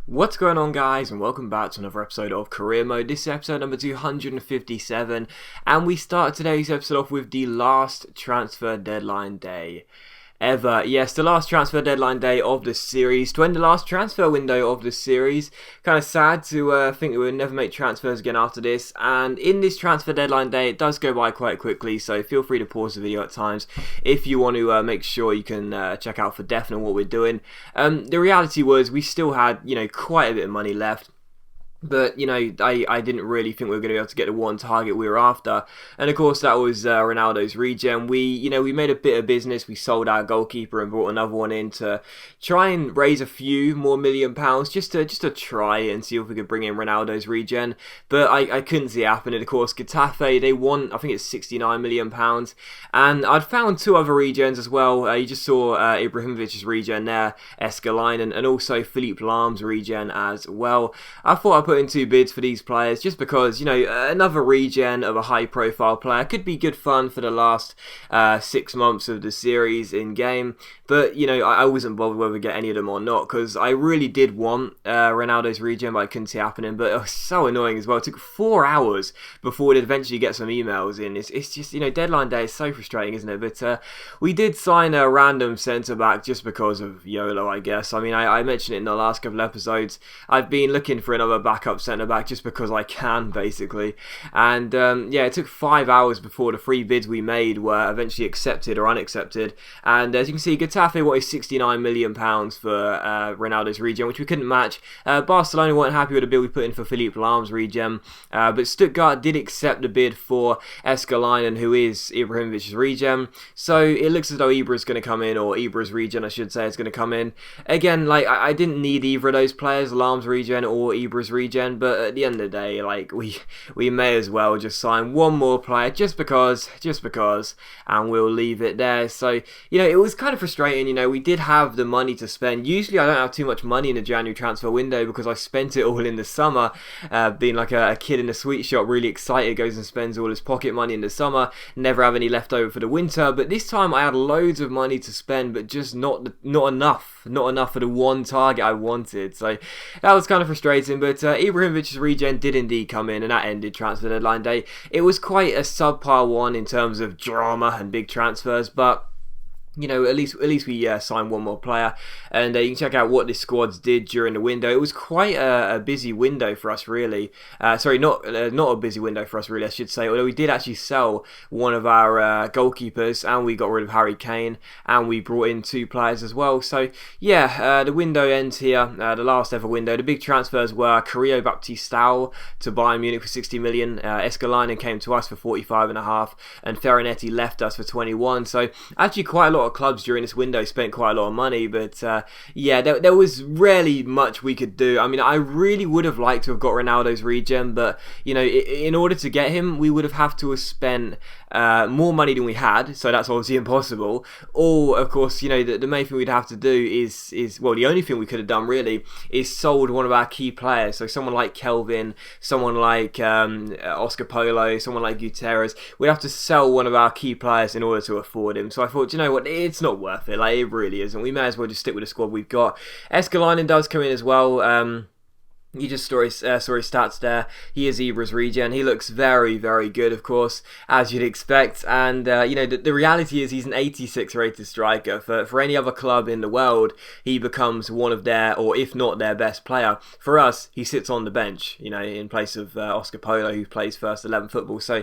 What's going on, guys, and welcome back to another episode of Career Mode. This is episode number 257, and we start today's episode off with the last transfer deadline day ever. Yes, the last transfer deadline day of the series, to end the last transfer window of the series. Kind of sad to think that we'll never make transfers again after this, and in this transfer deadline day it does go by quite quickly, so feel free to pause the video at times if you want to make sure you can check out for definite what we're doing. The reality was we still had, quite a bit of money left. But, I didn't really think we were going to be able to get the one target we were after. And, of course, that was Ronaldo's regen. We made a bit of business. We sold our goalkeeper and brought another one in to try and raise a few more £1 million just to try and see if we could bring in Ronaldo's regen. But I couldn't see it happening. Of course, Getafe, they won, I think it's £69 million. And I'd found two other regens as well. You just saw Ibrahimovic's regen there, Escalainen, and also Philippe Lahm's regen as well. I thought I'd put in two bids for these players just because, another regen of a high profile player could be good fun for the last 6 months of the series in game. But, I wasn't bothered whether we get any of them or not, because I really did want Ronaldo's regen, but I couldn't see it happening. But it was so annoying as well. It took 4 hours before we'd eventually get some emails in. It's just, deadline day is so frustrating, isn't it? But we did sign a random centre-back just because of YOLO, I guess. I mean, I mentioned it in the last couple of episodes. I've been looking for another backup centre-back just because I can, basically. And, it took 5 hours before the 3 bids we made were eventually accepted or unaccepted. And as you can see, Getafe wanted £69 million for Ronaldo's regen, which we couldn't match. Barcelona weren't happy with the bid we put in for Philippe Lahm's regen, but Stuttgart did accept the bid for Escalainen, who is Ibrahimovic's regen. So it looks as though Ibra's going to come in, or Ibra's regen, I should say, is going to come in. Again, I didn't need either of those players, Lahm's regen or Ibra's regen, but at the end of the day, we may as well just sign one more player just because, and we'll leave it there. So, it was kind of frustrating. We did have the money to spend. Usually I don't have too much money in the January transfer window because I spent it all in the summer, being like a kid in a sweet shop, really excited, goes and spends all his pocket money in the summer, never have any left over for the winter. But this time I had loads of money to spend, but just not enough for the one target I wanted. So that was kind of frustrating. But Ibrahimovic's regen did indeed come in, and that ended transfer deadline day. It was quite a subpar one in terms of drama and big transfers, but at least we signed one more player, and you can check out what this squads did during the window. It was quite a busy window for us, really. Sorry, not a busy window for us, really, I should say. Although we did actually sell one of our goalkeepers, and we got rid of Harry Kane, and we brought in 2 players as well. So yeah, the window ends here. The last ever window. The big transfers were Carrillo Baptistao to Bayern Munich for 60 million. Escalainen came to us for 45.5, and Ferranetti left us for 21. So actually quite a lot of clubs during this window spent quite a lot of money, but there was rarely much we could do. I mean, I really would have liked to have got Ronaldo's regen, but in order to get him, we would have to have spent more money than we had, so that's obviously impossible. Or, of course, the main thing we'd have to do is the only thing we could have done really is sold one of our key players. So someone like Kelvin, someone like Oscar Polo, someone like Gutierrez. We'd have to sell one of our key players in order to afford him. So I thought, what, it's not worth it. It really isn't. We may as well just stick with the squad we've got. Escalainen does come in as well. You just saw his stats there. He is Ibra's regen. He looks very, very good, of course, as you'd expect. And, the reality is he's an 86 rated striker. For any other club in the world, he becomes one of their, or if not their best player. For us, he sits on the bench, in place of Oscar Polo, who plays first 11 football. So,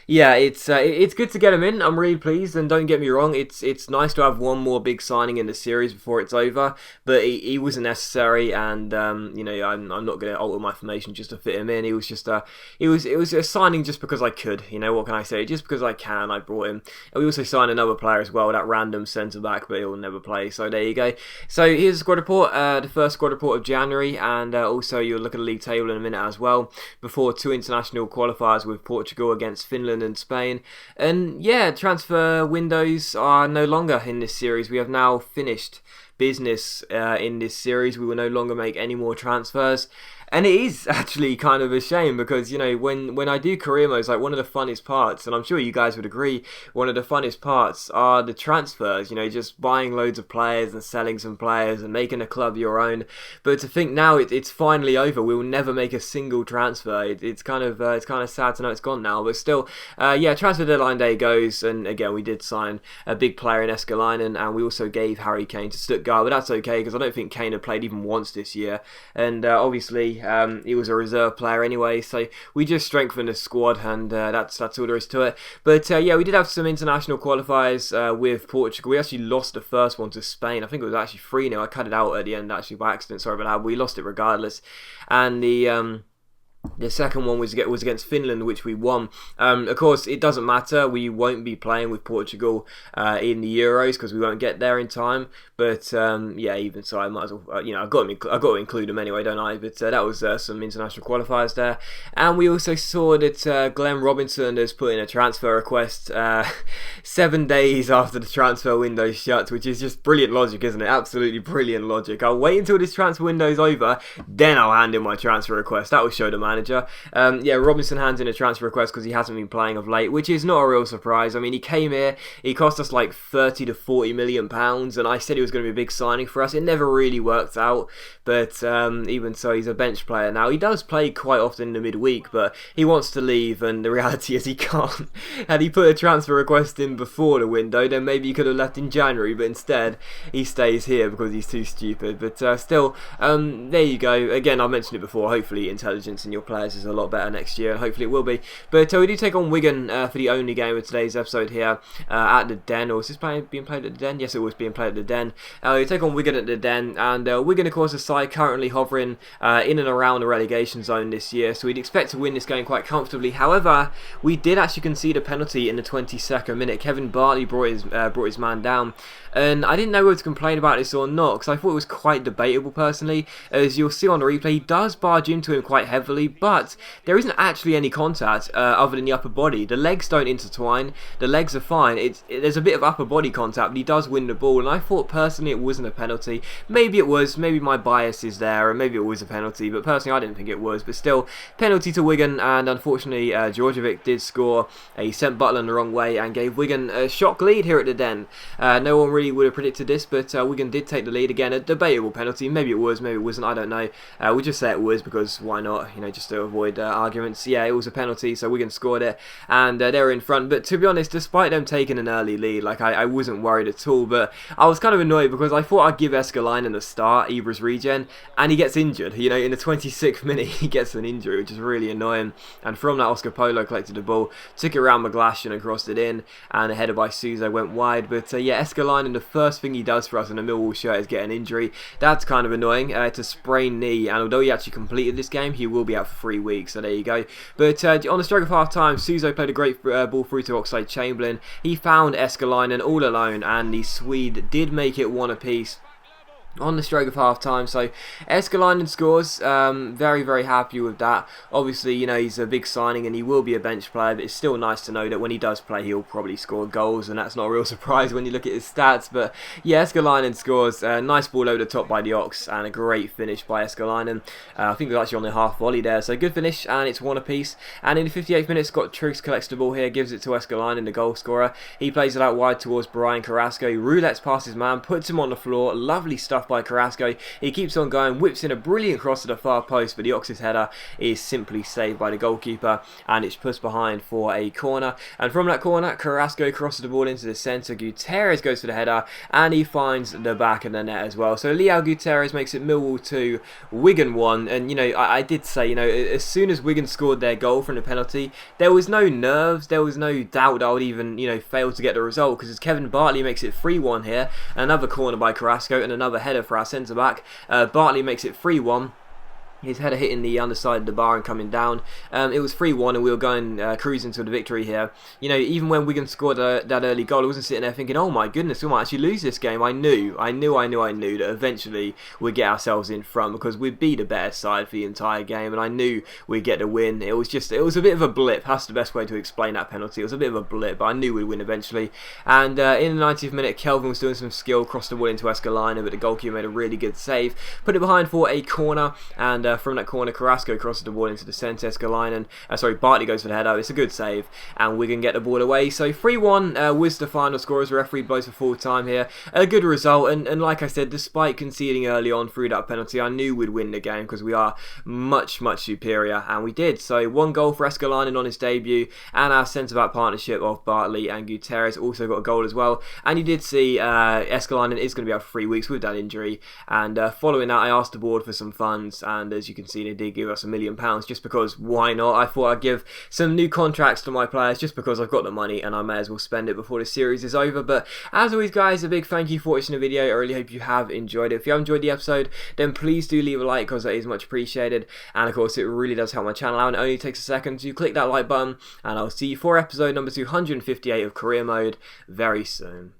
yeah, it's good to get him in. I'm really pleased, and don't get me wrong, it's nice to have one more big signing in the series before it's over. But he wasn't necessary, and I'm not going to alter my formation just to fit him in. It was just it was a signing just because I could. What can I say? Just because I can, I brought him. And we also signed another player as well, that random centre back, but he'll never play. So there you go. So here's the squad report, the first squad report of January, and also you'll look at the league table in a minute as well. Before 2 international qualifiers with Portugal against Finland and Spain. And yeah, transfer windows are no longer in this series. We have now finished business in this series. We will no longer make any more transfers. And it is actually kind of a shame because, you know, when I do career modes, like one of the funnest parts, and I'm sure you guys would agree, one of the funnest parts are the transfers, you know, just buying loads of players and selling some players and making a club your own. But to think now it's finally over, we will never make a single transfer. It's kind of sad to know it's gone now, but still, yeah, transfer deadline day goes, and again, we did sign a big player in Escalainen, and we also gave Harry Kane to Stuttgart, but that's okay because I don't think Kane had played even once this year, and obviously he was a reserve player anyway, so we just strengthened the squad, and that's all there is to it. But yeah, we did have some international qualifiers with Portugal. We actually lost the first one to Spain. I think it was actually 3-0. I cut it out at the end actually by accident, sorry about that. We lost it regardless. And the second one was against Finland, which we won. Of course, it doesn't matter. We won't be playing with Portugal in the Euros because we won't get there in time. But yeah, even so, I might as well. You know, I've got to include them anyway, don't I? But that was some international qualifiers there, and we also saw that Glenn Robinson has put in a transfer request 7 days after the transfer window shut, which is just brilliant logic, isn't it? Absolutely brilliant logic. I'll wait until this transfer window's over, then I'll hand in my transfer request. That will show the manager. Yeah, Robinson hands in a transfer request because he hasn't been playing of late, which is not a real surprise. I mean, he came here, he cost us like 30 to 40 million pounds, and I said it was going to be a big signing for us. It never really worked out, but even so, he's a bench player now. He does play quite often in the midweek, but he wants to leave, and the reality is he can't. Had he put a transfer request in before the window, then maybe he could have left in January, but instead he stays here because he's too stupid. But still, there you go. Again, I mentioned it before, hopefully intelligence in your players is a lot better next year, and hopefully it will be. But we do take on Wigan for the only game of today's episode here at the Den. Or is this being played at the Den? Yes, it was being played at the Den. We take on Wigan at the Den, and Wigan, of course, a side currently hovering in and around the relegation zone this year, so we'd expect to win this game quite comfortably. However, we did actually concede a penalty in the 22nd minute. Kevin Bartley brought his man down, and I didn't know whether to complain about this or not, because I thought it was quite debatable personally. As you'll see on the replay, he does barge into him quite heavily, but there isn't actually any contact other than the upper body. The legs don't intertwine, the legs are fine. There's a bit of upper body contact, but he does win the ball, and I thought personally it wasn't a penalty. Maybe it was, maybe my bias is there, and maybe it was a penalty, but personally I didn't think it was. But still, penalty to Wigan, and unfortunately Djordjevic did score. He sent Butland the wrong way and gave Wigan a shock lead here at the Den. No one really would have predicted this, but Wigan did take the lead. Again, a debatable penalty. Maybe it was, maybe it wasn't, I don't know. We'll just say it was because why not, you know, just to avoid arguments. Yeah, it was a penalty, so Wigan scored it, and they were in front. But to be honest, despite them taking an early lead, like I wasn't worried at all, but I was kind of annoyed because I thought I'd give Escalainen a start, Ibra's regen, and he gets injured. You know, in the 26th minute he gets an injury, which is really annoying. And from that, Oscar Polo collected the ball, took it around McGlashan and crossed it in, and a header by Suso went wide. But yeah, Escalainen, the first thing he does for us in a Millwall shirt is get an injury. That's kind of annoying. It's a sprained knee, and although he actually completed this game, he will be out for 3 weeks, so there you go. But on the stroke of half time, Suso played a great ball through to Oxlade-Chamberlain. He found Escalainen all alone, and the Swede did make it one apiece on the stroke of half time. So Escalainen scores. Very, very happy with that. Obviously, you know, he's a big signing and he will be a bench player, but it's still nice to know that when he does play, he'll probably score goals, and that's not a real surprise when you look at his stats. But yeah, Escalainen scores. Nice ball over the top by the Ox, and a great finish by Escalainen. I think it was actually on the half volley there, so good finish, and it's one apiece. And in the 58th minute, Scott Triggs collects the ball here, gives it to Escalainen, the goal scorer. He plays it out wide towards Brian Carrasco. He roulettes past his man, puts him on the floor. Lovely stuff by Carrasco. He keeps on going, whips in a brilliant cross to the far post, but the Ox's header is simply saved by the goalkeeper, and it's pushed behind for a corner. And from that corner, Carrasco crosses the ball into the centre. Gutierrez goes for the header, and he finds the back of the net as well. So Leao Gutierrez makes it Millwall 2, Wigan 1. And you know, I did say, you know, as soon as Wigan scored their goal from the penalty, there was no nerves, there was no doubt that I would even, you know, fail to get the result, because as Kevin Bartley makes it 3-1 here, another corner by Carrasco and another header for our centre-back. Bartley makes it 3-1. His header hitting the underside of the bar and coming down. It was 3-1 and we were going cruising to the victory here. You know, even when Wigan scored that early goal, I wasn't sitting there thinking, oh my goodness, we might actually lose this game. I knew that eventually we'd get ourselves in front because we'd be the better side for the entire game, and I knew we'd get the win. It was a bit of a blip. That's the best way to explain that penalty. It was a bit of a blip, but I knew we'd win eventually. And in the 90th minute, Kelvin was doing some skill, crossed the ball into Escalina, but the goalkeeper made a really good save, put it behind for a corner, and from that corner, Carrasco crosses the ball into the centre. Bartley goes for the header. It's a good save, and Wigan get the ball away. So 3-1 was the final score as the referee blows for full time here. A good result, and like I said, despite conceding early on through that penalty, I knew we'd win the game because we are much superior, and we did. So 1 goal for Escalina on his debut, and our centre-back partnership of Bartley and Gutierrez also got a goal as well. And you did see Escalina is going to be out for 3 weeks with that injury, and following that I asked the board for some funds, and as you can see they did give us £1 million just because why not. I thought I'd give some new contracts to my players just because I've got the money and I may as well spend it before the series is over. But as always guys, a big thank you for watching the video. I really hope you have enjoyed it. If you have enjoyed the episode, then please do leave a like because that is much appreciated, and of course it really does help my channel out, and it only takes a second to click that like button, and I'll see you for episode number 258 of Career Mode very soon.